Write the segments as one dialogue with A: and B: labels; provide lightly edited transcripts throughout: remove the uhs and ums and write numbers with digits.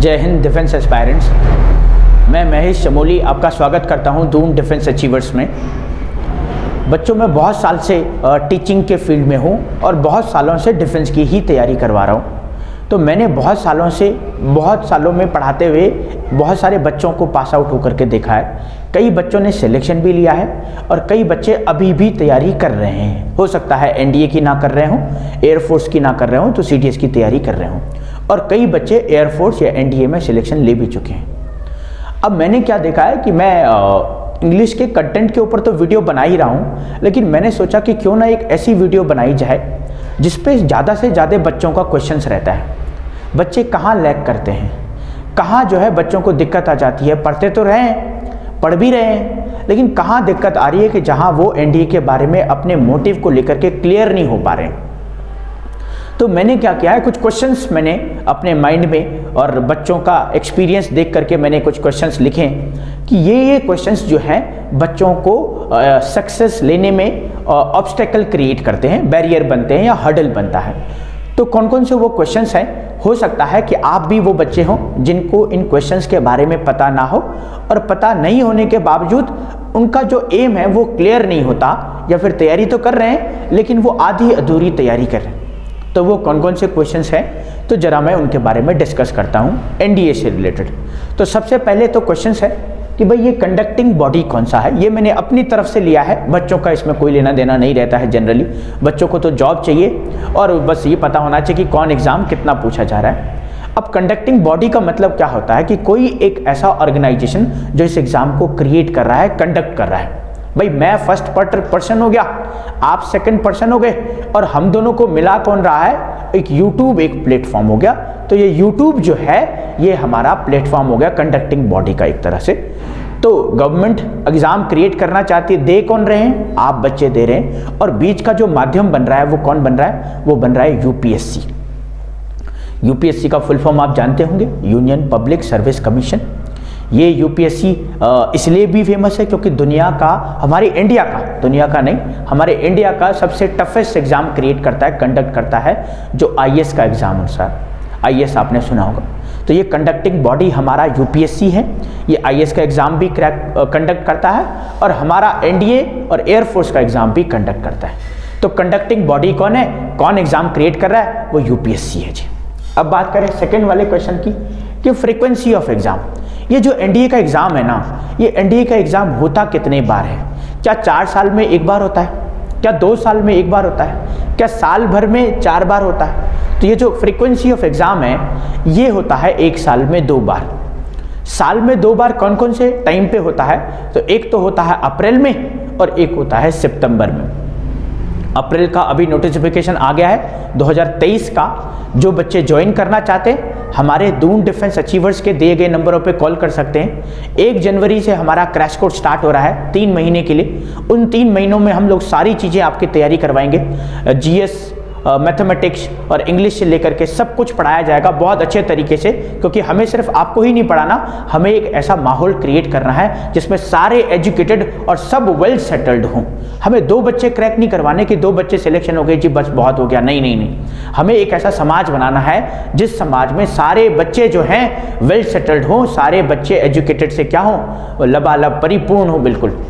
A: जय Hind defence aspirants. मैं महेश चमोली आपका स्वागत करता हूं दून डिफेंस अचीवर्स में। बच्चों मैं बहुत साल से टीचिंग के फील्ड में हूं और बहुत सालों से डिफेंस की ही तैयारी करवा रहा हूं। तो मैंने बहुत सालों में पढ़ाते हुए बहुत सारे बच्चों को पास आउट होकर के देखा है। कई बच्चों ने सिलेक्शन भी लिया है और कई बच्चे अभी भी तैयारी कर रहे हैं। हो सकता है एनडीए की ना कर रहे हों, एयरफोर्स की ना कर रहे हों, तो सीडीएस की तैयारी कर रहे हों, और कई बच्चे एयरफोर्स या एनडीए में सिलेक्शन ले भी चुके हैं। अब मैंने क्या देखा है कि मैं इंग्लिश के कंटेंट के ऊपर तो वीडियो बना ही रहा हूँ, लेकिन मैंने सोचा कि क्यों ना एक ऐसी वीडियो बनाई जाए जिसपे ज़्यादा से ज़्यादा बच्चों का क्वेश्चंस रहता है। बच्चे कहाँ लैग करते हैं, कहाँ जो है बच्चों को दिक्कत आ जाती है। पढ़ते तो रहे हैं, पढ़ भी रहे हैं, लेकिन कहाँ दिक्कत आ रही है कि जहाँ वो एनडीए के बारे में अपने मोटिव को लेकर के क्लियर नहीं हो पा रहे हैं। तो मैंने क्या किया है, कुछ क्वेश्चंस मैंने अपने माइंड में और बच्चों का एक्सपीरियंस देख करके मैंने कुछ क्वेश्चंस लिखे कि ये क्वेश्चंस जो हैं बच्चों को सक्सेस लेने में ऑब्स्टेकल क्रिएट करते हैं, बैरियर बनते हैं या हर्डल बनता है। तो कौन कौन से वो क्वेश्चंस हैं, हो सकता है कि आप भी वो बच्चे हों जिनको इन क्वेश्चंस के बारे में पता ना हो, और पता नहीं होने के बावजूद उनका जो एम है वो क्लियर नहीं होता, या फिर तैयारी तो कर रहे हैं लेकिन वो आधी अधूरी तैयारी कर रहे हैं। तो वो कौन कौन से क्वेश्चंस हैं, तो जरा मैं उनके बारे में डिस्कस करता हूं एनडीए से रिलेटेड। तो सबसे पहले तो क्वेश्चंस है कि भाई ये कंडक्टिंग बॉडी कौन सा है। ये मैंने अपनी तरफ से लिया है, बच्चों का इसमें कोई लेना देना नहीं रहता है। जनरली बच्चों को तो जॉब चाहिए और बस ये पता होना चाहिए कि कौन एग्जाम कितना पूछा जा रहा है। अब कंडक्टिंग बॉडी का मतलब क्या होता है कि कोई एक ऐसा ऑर्गेनाइजेशन जो इस एग्जाम को क्रिएट कर रहा है, कंडक्ट कर रहा है। भाई मैं फर्स्ट पर्सन हो गया, आप सेकंड पर्सन हो गए, और हम दोनों को मिला कौन रहा है, एक यूट्यूब एक प्लेटफॉर्म हो गया। तो ये यूट्यूब जो है ये हमारा प्लेटफॉर्म हो गया कंडक्टिंग बॉडी का एक तरह से। तो गवर्नमेंट एग्जाम क्रिएट करना चाहती है, दे कौन रहे हैं, आप बच्चे दे रहे हैं, और बीच का जो माध्यम बन रहा है वो कौन बन रहा है, वो बन रहा है यूपीएससी। यूपीएससी का फुल फॉर्म आप जानते होंगे, यूनियन पब्लिक सर्विस कमीशन। ये यूपीएससी इसलिए भी फेमस है क्योंकि दुनिया का हमारे इंडिया का सबसे टफेस्ट एग्जाम क्रिएट करता है, कंडक्ट करता है, जो आईएएस का एग्जाम अनुसार। आईएएस आपने सुना होगा। तो ये कंडक्टिंग बॉडी हमारा यूपीएससी है। ये आईएएस का एग्जाम भी कंडक्ट करता है और हमारा एनडीए और एयरफोर्स का एग्जाम भी कंडक्ट करता है। तो कंडक्टिंग बॉडी कौन है, कौन एग्जाम क्रिएट कर रहा है, वो यूपीएससी है जी। अब बात करें सेकेंड वाले क्वेश्चन की कि फ्रीक्वेंसी ऑफ एग्जाम। ये जो एनडीए का एग्जाम है ना, ये एनडीए का एग्जाम होता कितने बार है? क्या 4 साल में एक बार होता है, क्या 2 साल में एक बार होता है, क्या साल भर में 4 बार होता है? तो ये जो फ्रीक्वेंसी ऑफ एग्जाम है ये होता है 1 साल में 2 बार। साल में 2 बार कौन कौन से टाइम पे होता है? तो एक तो होता है अप्रैल में और एक होता है सितंबर में। अप्रैल का अभी नोटिफिकेशन आ गया है 2023 का। जो बच्चे ज्वाइन करना चाहते हैं हमारे दून डिफेंस अचीवर्स के दिए गए नंबरों पे कॉल कर सकते हैं। 1 जनवरी से हमारा क्रैश कोर्स स्टार्ट हो रहा है 3 महीने के लिए। उन 3 महीनों में हम लोग सारी चीज़ें आपकी तैयारी करवाएंगे। जीएस, मैथमेटिक्स और इंग्लिश से लेकर के सब कुछ पढ़ाया जाएगा बहुत अच्छे तरीके से, क्योंकि हमें सिर्फ आपको ही नहीं पढ़ाना, हमें एक ऐसा माहौल क्रिएट करना है जिसमें सारे एजुकेटेड और सब वेल सेटल्ड हों। हमें 2 बच्चे क्रैक नहीं करवाने कि 2 बच्चे सिलेक्शन हो गए जी बस बहुत हो गया, नहीं। हमें एक ऐसा समाज बनाना है जिस समाज में सारे बच्चे जो हैं वेल सेटल्ड हों, सारे बच्चे एजुकेटेड से क्या हों, लबालब परिपूर्ण हो बिल्कुल।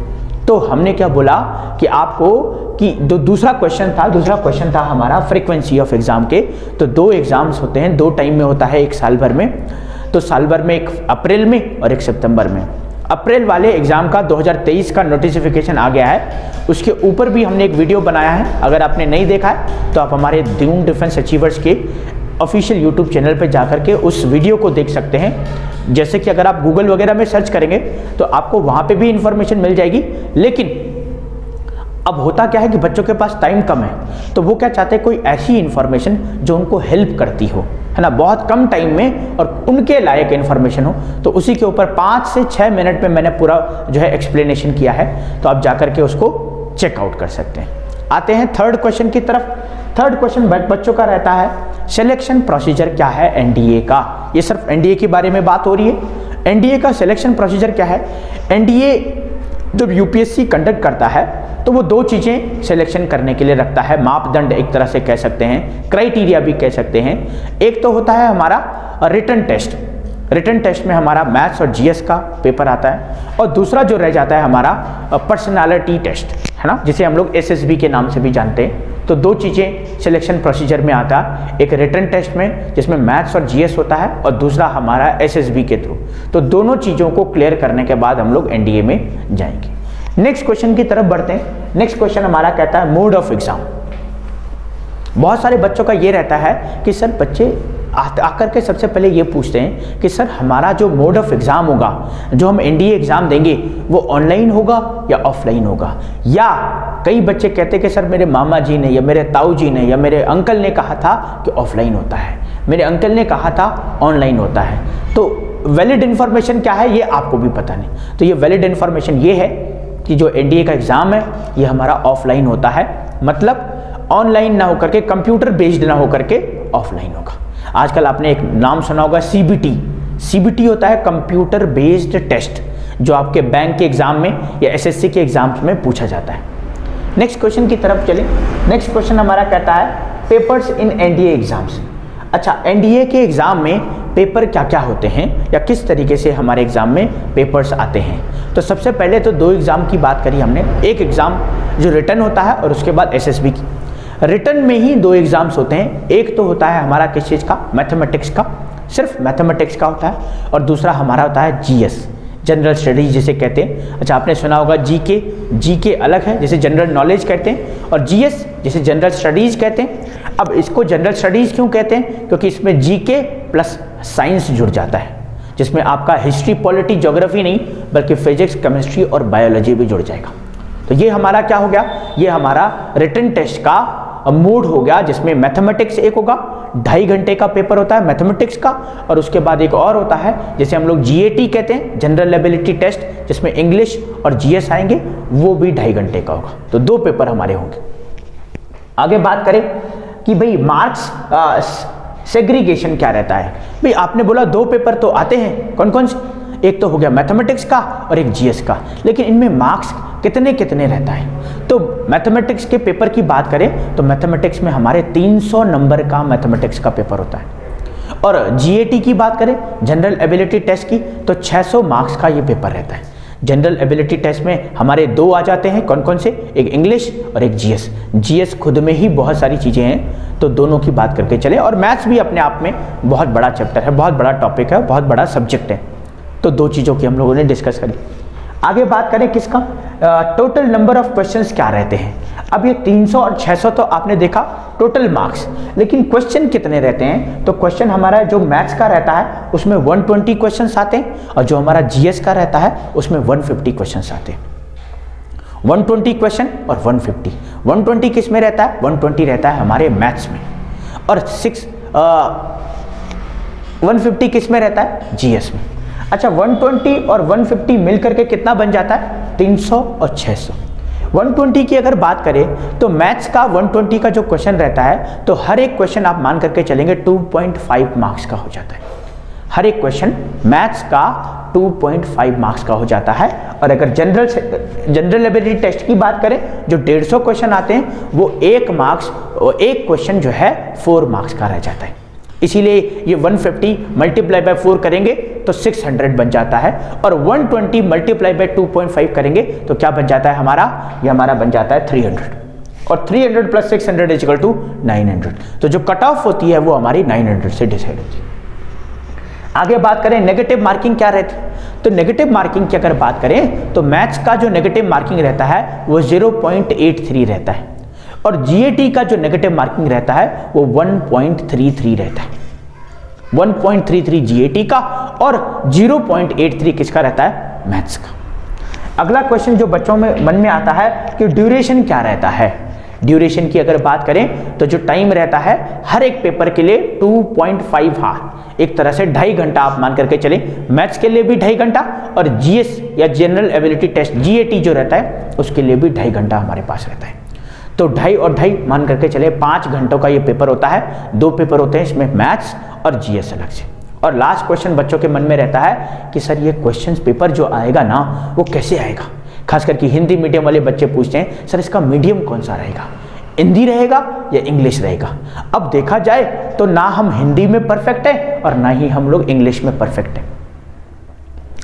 A: तो हमने क्या बोला कि आपको कि दूसरा क्वेश्चन था हमारा फ्रीक्वेंसी ऑफ एग्जाम के। तो 2 एग्जाम्स होते हैं, 2 टाइम में होता है एक साल भर में। तो साल भर में एक अप्रैल में और एक सितंबर में। अप्रैल वाले एग्जाम का 2023 का नोटिफिकेशन आ गया है, उसके ऊपर भी हमने एक वीडियो बनाया है। अगर आपने नहीं देखा है तो आप हमारे दून डिफेंस अचीवर्स के ऑफिशियल यूट्यूब चैनल पर जाकर के उस वीडियो को देख सकते हैं। जैसे कि अगर आप गूगल वगैरह में सर्च करेंगे तो आपको वहाँ पे भी इंफॉर्मेशन मिल जाएगी। लेकिन अब होता क्या है कि बच्चों के पास टाइम कम है, तो वो क्या चाहते हैं, कोई ऐसी इंफॉर्मेशन जो उनको हेल्प करती हो, है ना, बहुत कम टाइम में और उनके लायक इंफॉर्मेशन हो। तो उसी के ऊपर 5 से 6 मिनट में मैंने पूरा जो है एक्सप्लेनेशन किया है, तो आप जाकर के उसको चेकआउट कर सकते हैं। आते हैं थर्ड क्वेश्चन की तरफ। थर्ड क्वेश्चन बच्चों का रहता है सिलेक्शन प्रोसीजर क्या है एनडीए का। ये सिर्फ एनडीए के बारे में बात हो रही है। एनडीए का सिलेक्शन प्रोसीजर क्या है? एनडीए जब यूपीएससी कंडक्ट करता है तो वो 2 चीज़ें सिलेक्शन करने के लिए रखता है, मापदंड एक तरह से कह सकते हैं, क्राइटेरिया भी कह सकते हैं। एक तो होता है हमारा रिटन टेस्ट। रिटन टेस्ट में हमारा मैथ्स और जीएस का पेपर आता है, और दूसरा जो रह जाता है हमारा पर्सनालिटी टेस्ट, है ना, जिसे हम लोग एसएसबी के नाम से भी जानते हैं। तो दो चीज़ें सिलेक्शन प्रोसीजर में आता है, एक रिटन टेस्ट में जिसमें मैथ्स और जीएस होता है, और दूसरा हमारा एसएसबी के थ्रू। तो दोनों चीज़ों को क्लियर करने के बाद हम लोग एनडीए में जाएंगे। नेक्स्ट क्वेश्चन की तरफ बढ़ते हैं। नेक्स्ट क्वेश्चन हमारा कहता है मोड ऑफ एग्जाम। बहुत सारे बच्चों का ये रहता है कि सर बच्चे आकर के सबसे पहले ये पूछते हैं कि सर हमारा जो मोड ऑफ एग्ज़ाम होगा, जो हम एनडीए एग्ज़ाम देंगे, वो ऑनलाइन होगा या ऑफलाइन होगा। या कई बच्चे कहते हैं कि सर मेरे मामा जी ने या मेरे ताऊ जी ने या मेरे अंकल ने कहा था कि ऑफलाइन होता है, मेरे अंकल ने कहा था ऑनलाइन होता है। तो वैलिड इन्फॉर्मेशन क्या है ये आपको भी पता नहीं। तो ये वैलिड इन्फॉर्मेशन ये है कि जो एनडीए का एग्ज़ाम है ये हमारा ऑफलाइन होता है, मतलब ऑनलाइन ना होकर के, कंप्यूटर बेस्ड ना होकर के ऑफलाइन होगा। आजकल आपने एक नाम सुना होगा सीबीटी। सीबीटी होता है कंप्यूटर बेस्ड टेस्ट, जो आपके बैंक के एग्जाम में या एसएससी के एग्जाम्स में पूछा जाता है। नेक्स्ट क्वेश्चन की तरफ चलें। नेक्स्ट क्वेश्चन हमारा कहता है पेपर्स इन एनडीए एग्जाम्स। अच्छा, एनडीए के एग्जाम में पेपर क्या क्या होते हैं या किस तरीके से हमारे एग्जाम में पेपर्स आते हैं। तो सबसे पहले तो दो एग्जाम की बात करी हमने, एक एग्जाम जो रिटन होता है और उसके बाद एसएसबी की। रिटन में ही दो एग्जाम्स होते हैं, एक तो होता है हमारा किस चीज़ का, मैथमेटिक्स का, सिर्फ मैथमेटिक्स का होता है, और दूसरा हमारा होता है जीएस, जनरल स्टडीज जिसे कहते हैं। अच्छा, आपने सुना होगा जीके, जीके अलग है जिसे जनरल नॉलेज कहते हैं, और जीएस जिसे जनरल स्टडीज कहते हैं। अब इसको जनरल स्टडीज क्यों कहते हैं, क्योंकि इसमें जीके प्लस साइंस जुड़ जाता है, जिसमें आपका हिस्ट्री, पॉलिटी, ज्योग्राफी नहीं बल्कि फिजिक्स, केमिस्ट्री और बायोलॉजी भी जुड़ जाएगा। तो ये हमारा क्या हो गया, ये हमारा रिटन टेस्ट का मोड हो गया, जिसमें मैथमेटिक्स एक होगा, 2.5 घंटे का पेपर होता है मैथमेटिक्स का, और उसके बाद एक और होता है जिसे हम लोग जीएटी कहते हैं, जनरल एबिलिटी टेस्ट, जिसमें इंग्लिश और जीएस आएंगे, वो भी 2.5 घंटे का होगा। तो दो पेपर हमारे होंगे। आगे बात करें कि भाई मार्क्स सेग्रीगेशन क्या रहता है। भाई आपने बोला दो पेपर तो आते हैं, कौन कौन से, एक तो हो गया मैथमेटिक्स का और एक जीएस का, लेकिन इनमें मार्क्स कितने कितने रहता है। तो मैथमेटिक्स के पेपर की बात करें तो मैथमेटिक्स में हमारे 300 नंबर का मैथमेटिक्स का पेपर होता है, और जीएटी की बात करें, जनरल एबिलिटी टेस्ट की, तो 600 मार्क्स का ये पेपर रहता है। जनरल एबिलिटी टेस्ट में हमारे दो आ जाते हैं, कौन कौन से, एक इंग्लिश और एक जीएस। जीएस खुद में ही बहुत सारी चीज़ें हैं, तो दोनों की बात करके चले। और मैथ्स भी अपने आप में बहुत बड़ा चैप्टर है, बहुत बड़ा टॉपिक है, बहुत बड़ा सब्जेक्ट है। तो दो चीज़ों की हम लोगों ने डिस्कस करी। आगे बात करें किसका, टोटल नंबर ऑफ क्वेश्चंस क्या रहते हैं। अब ये 300 और 600 तो आपने देखा टोटल मार्क्स, लेकिन क्वेश्चन कितने रहते हैं। तो क्वेश्चन हमारा जो मैथ्स का रहता है उसमें 120 क्वेश्चंस आते हैं, और जो हमारा जीएस का रहता है उसमें 150 क्वेश्चंस आते हैं। 120 क्वेश्चन और 150। 120 किस में रहता है, 120 रहता है हमारे मैथ्स में, और 150 किस में रहता है, जीएस में। अच्छा, 120 और 150 मिलकर के कितना बन जाता है, 300 और 600। 120 की अगर बात करें तो मैथ्स का 120 का जो क्वेश्चन रहता है, तो हर एक क्वेश्चन आप मान करके चलेंगे 2.5 मार्क्स का हो जाता है। हर एक क्वेश्चन मैथ्स का 2.5 मार्क्स का हो जाता है। और अगर जनरल एबिलिटी टेस्ट की बात करें, जो 150 क्वेश्चन आते हैं, वो एक क्वेश्चन जो है 4 मार्क्स का रह जाता है। इसीलिए ये 150 मल्टीप्लाई बाय 4 करेंगे तो 600 बन जाता है, और 120 मल्टीप्लाई बाय 2.5 करेंगे तो क्या बन जाता है हमारा, ये हमारा बन जाता है 300, और 300 प्लस 600 इज इक्वल टू 900। तो जो कट ऑफ होती है वो हमारी 900 से डिसाइड होती है। आगे बात करें नेगेटिव मार्किंग क्या रहती है। तो नेगेटिव मार्किंग की अगर बात करें तो मैथ्स का जो नेगेटिव मार्किंग रहता है वो 0.83 रहता है, और जीएटी का जो नेगेटिव मार्किंग रहता है वो 1.33 रहता है। 1.33 जीएटी का और 0.83 किसका रहता है, मैथ्स का। अगला क्वेश्चन जो बच्चों में मन में आता है कि ड्यूरेशन क्या रहता है। ड्यूरेशन की अगर बात करें तो जो टाइम रहता है हर एक पेपर के लिए 2.5 हार, एक तरह से 2.5 घंटा आप मान करके चले। मैथ्स के लिए भी 2.5 घंटा, और जीएस या जनरल एबिलिटी टेस्ट जीएटी जो रहता है उसके लिए भी 2.5 घंटा हमारे पास रहता है। तो 2.5 और 2.5 मान करके चले 5 घंटों का ये पेपर होता है। 2 पेपर होते हैं इसमें, मैथ्स और जीएस अलग से। और लास्ट क्वेश्चन बच्चों के मन में रहता है कि सर ये क्वेश्चंस पेपर जो आएगा ना वो कैसे आएगा। खास करके हिंदी मीडियम वाले बच्चे पूछते हैं सर इसका मीडियम कौन सा रहेगा, हिंदी रहेगा या इंग्लिश रहेगा। अब देखा जाए तो ना हम हिंदी में परफेक्ट हैं और ना ही हम लोग इंग्लिश में परफेक्ट हैं।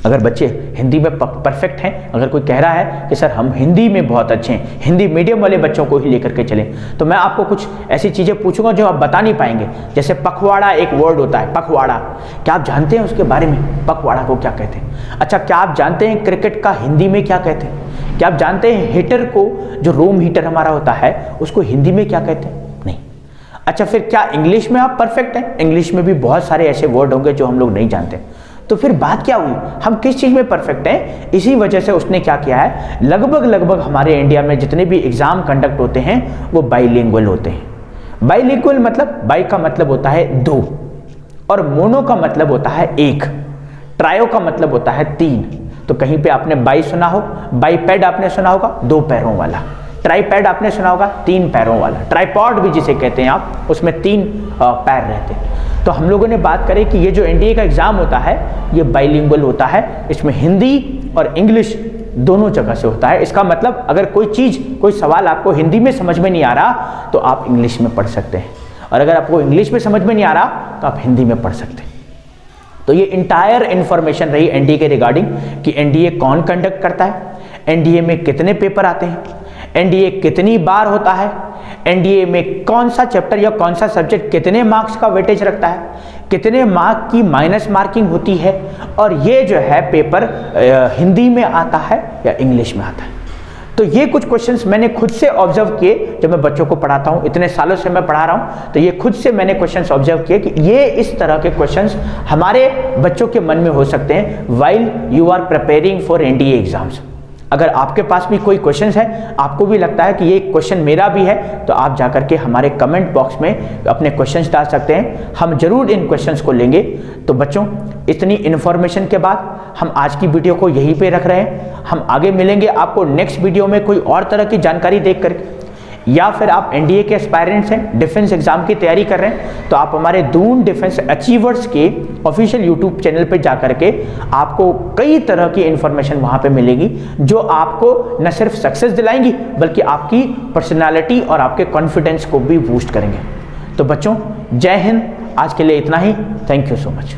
A: अगर बच्चे हिंदी में परफेक्ट हैं, अगर कोई कह रहा है कि सर हम हिंदी में बहुत अच्छे हैं, हिंदी मीडियम वाले बच्चों को ही लेकर के चलें, तो मैं आपको कुछ ऐसी चीज़ें पूछूंगा जो आप बता नहीं पाएंगे। जैसे पखवाड़ा एक वर्ड होता है, पखवाड़ा, क्या आप जानते हैं उसके बारे में? पखवाड़ा को क्या कहते हैं? अच्छा, क्या आप जानते हैं क्रिकेट का हिंदी में क्या कहते हैं? क्या आप जानते हैं हीटर को, जो रूम हीटर हमारा होता है, उसको हिंदी में क्या कहते हैं? नहीं। अच्छा, फिर क्या इंग्लिश में आप परफेक्ट हैं? इंग्लिश में भी बहुत सारे ऐसे वर्ड होंगे जो हम लोग नहीं जानते। तो फिर बात क्या हुई, हम किस चीज़ में परफेक्ट हैं? इसी वजह से उसने क्या किया है, लगभग हमारे इंडिया में जितने भी एग्जाम कंडक्ट होते हैं वो बाइलिंगुअल होते हैं। बाइलिंगुअल मतलब, बाई का मतलब होता है दो, और मोनो का मतलब होता है एक, ट्रायो का मतलब होता है तीन। तो कहीं पे आपने बाई सुना हो, बाईपैड आपने सुना होगा, दो पैरों वाला, ट्राईपैड आपने सुना होगा, तीन पैरों वाला, ट्राईपॉड भी जिसे कहते हैं आप, उसमें तीन पैर रहते हैं। तो हम लोगों ने बात करें कि ये जो एनडीए का एग्जाम होता है ये बाइलिंगुअल होता है, इसमें हिंदी और इंग्लिश दोनों जगह से होता है। इसका मतलब अगर कोई चीज़, कोई सवाल आपको हिंदी में समझ में नहीं आ रहा तो आप इंग्लिश में पढ़ सकते हैं, और अगर आपको इंग्लिश में समझ में नहीं आ रहा तो आप हिंदी में पढ़ सकते हैं। तो ये इंटायर इंफॉर्मेशन रही एनडीए के रिगार्डिंग कि एनडीए कौन कंडक्ट करता है, एनडीए में कितने पेपर आते हैं, एनडीए कितनी बार होता है, एनडीए में कौन सा चैप्टर या कौन सा सब्जेक्ट कितने मार्क्स का वेटेज रखता है, कितने मार्क की माइनस मार्किंग होती है, और ये जो है पेपर हिंदी में आता है या इंग्लिश में आता है। तो ये कुछ क्वेश्चंस मैंने खुद से ऑब्जर्व किए जब मैं बच्चों को पढ़ाता हूँ, इतने सालों से मैं पढ़ा रहा हूँ, तो ये खुद से मैंने क्वेश्चंस ऑब्जर्व किए कि ये इस तरह के क्वेश्चंस हमारे बच्चों के मन में हो सकते हैं while you are preparing for NDA exams. अगर आपके पास भी कोई क्वेश्चंस है, आपको भी लगता है कि ये क्वेश्चन मेरा भी है, तो आप जाकर के हमारे कमेंट बॉक्स में अपने क्वेश्चंस डाल सकते हैं, हम जरूर इन क्वेश्चंस को लेंगे। तो बच्चों, इतनी इन्फॉर्मेशन के बाद हम आज की वीडियो को यहीं पे रख रहे हैं। हम आगे मिलेंगे आपको नेक्स्ट वीडियो में कोई और तरह की जानकारी देख करके, या फिर आप एनडीए के एस्पायरेंट्स हैं, डिफेंस एग्जाम की तैयारी कर रहे हैं, तो आप हमारे दून डिफेंस अचीवर्स के ऑफिशियल यूट्यूब चैनल पे जाकर के आपको कई तरह की इंफॉर्मेशन वहां पे मिलेगी जो आपको न सिर्फ सक्सेस दिलाएंगी बल्कि आपकी पर्सनालिटी और आपके कॉन्फिडेंस को भी बूस्ट करेंगे। तो बच्चों, जय हिंद। आज के लिए इतना ही। Thank you so much.